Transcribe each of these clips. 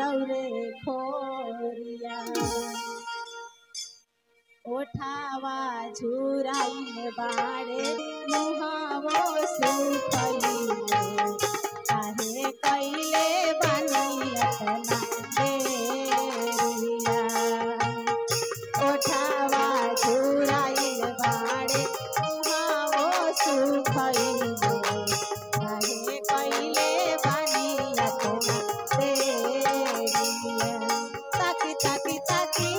रौरे खोरिया ओठावा झुराइन बाड़े मुहावो सुखली काहे कैले बानी अपना देरिया ओठावा झुराइन बाड़े मुहावो सुखली काहे कैले बानी अपना देरिया ताकी ताकी ताकी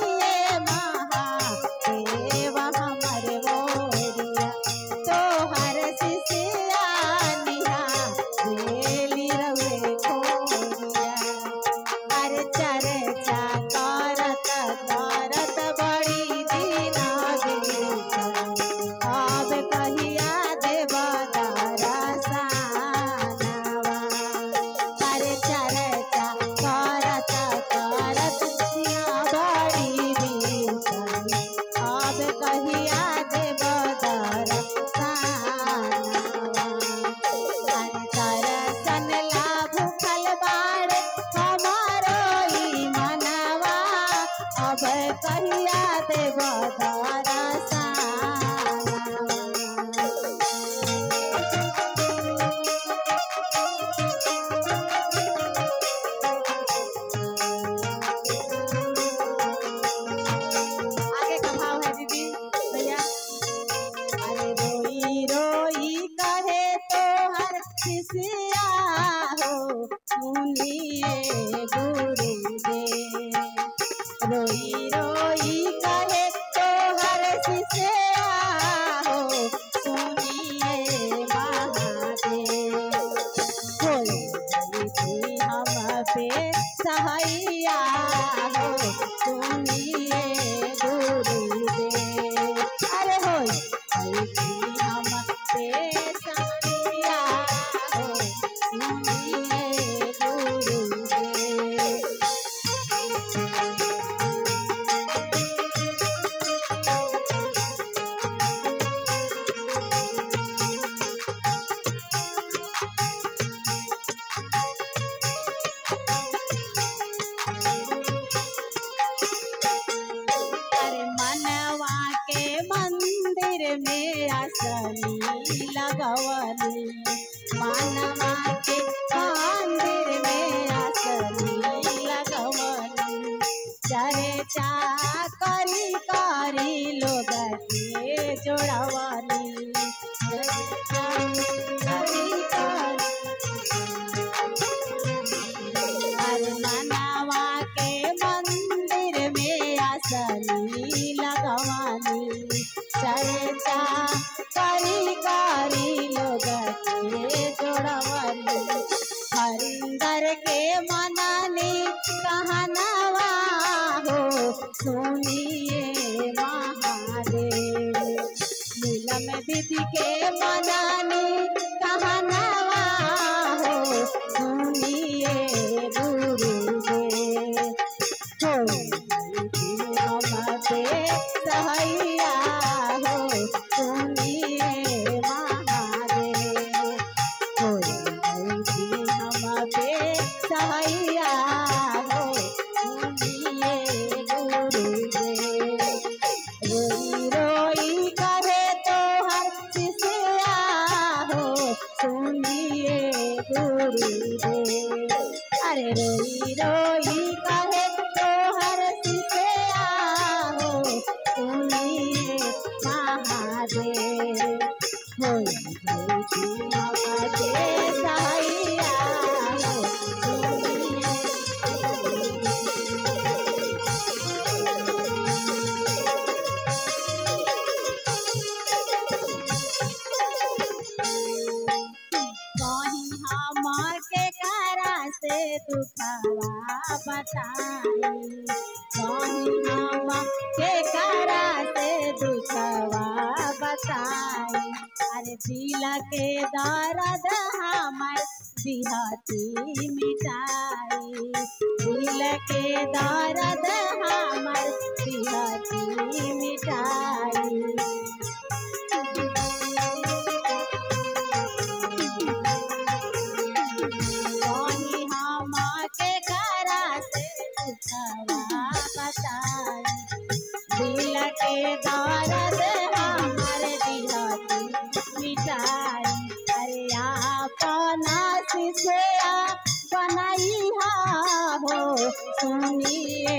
कहिया देव आगे का भाव है दीदी भैया अरे रोई रोई कहे तो हर किसिया हो सुनिए गुरुदेव रोई रोई कहे तो हर शिष्या हो सुनिए महादेव कोई हम पे सहैया हो सुनिए गुरुदेव अरे होई हम पे सहैया हो सुनिए गुरुदेव में आसनी लगवनी मानवा के मंदिर में आसनी लगवनी चर्चा करी करी लोग के जोड़वनी मानवा के मंदिर में आसनी लगवनी चर्चा करी करी लोग के जोड़वनी हरिंदर के मननी कहनवा हो सुनिए महादेव नीलम दीदी के मननी कहनवा हो सुनिए गुरुदेव हम पे सहैया हो सुनिए महादेव हम पे सहैया हो सुनिए गुरुदेव रोई रोई करे तो हर शिष्या हो सुनिए गुरुदेव अरे रोई रोई करे तो हर शिष्या हो सुनिए महादेव से दुखवा बताई हम के करा से दुखवा बताई अरे दिल के दर्द हमर दिहती मिटाई दिल के दर्द हमर दिहती मिटाई के करा से बचाई। अरे अपना सिसया बनैया हो सुनिए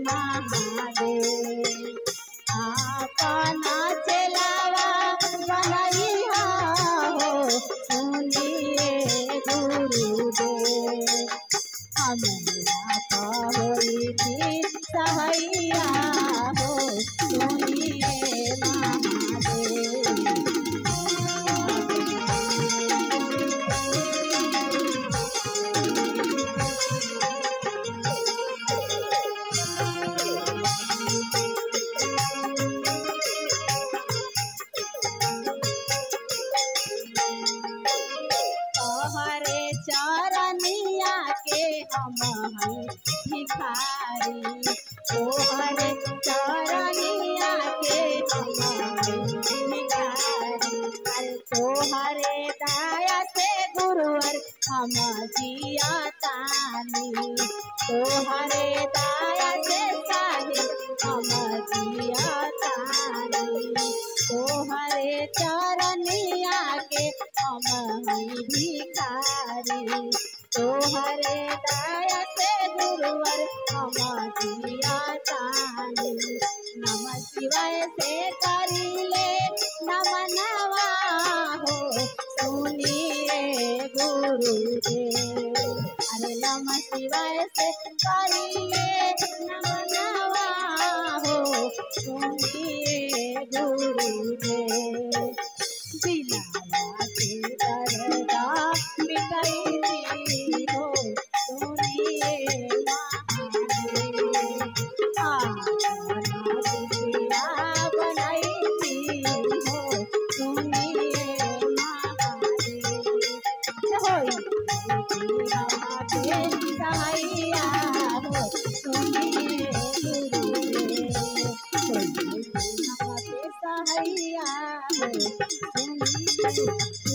महादेव। अपना चेलावा बनैया हो सुनिए गुरुदेव। हमरा होई थी सहैया हो सुनिए महादेव। तोहरे चरनिया के हम हई भिखारी। तोहरे चरनिया के हम हई भिखारी। अरे तोहरे दया से गुरुवर हम जिया तानी। तोहरे दया से साहिब हम जिया तानी। तोहरे चरनिया के हम हई भिखारी। तोहरे दया से गुरुवर हम जिया तानी। नमः शिवाय से करिले नमनवा हो सुनिए गुरुदेव। अरे नमः शिवाय से करिले नमनवा हो सुनिए गुरुदेव। दिलावा के दर्दा मिटैती हो सुनिए महादेव। अपना सिसया बनैती हो सुनिए महादेव। होई थी सहैया हो सुनिए गुरुदेव। होई थी सहैया हो सुनिए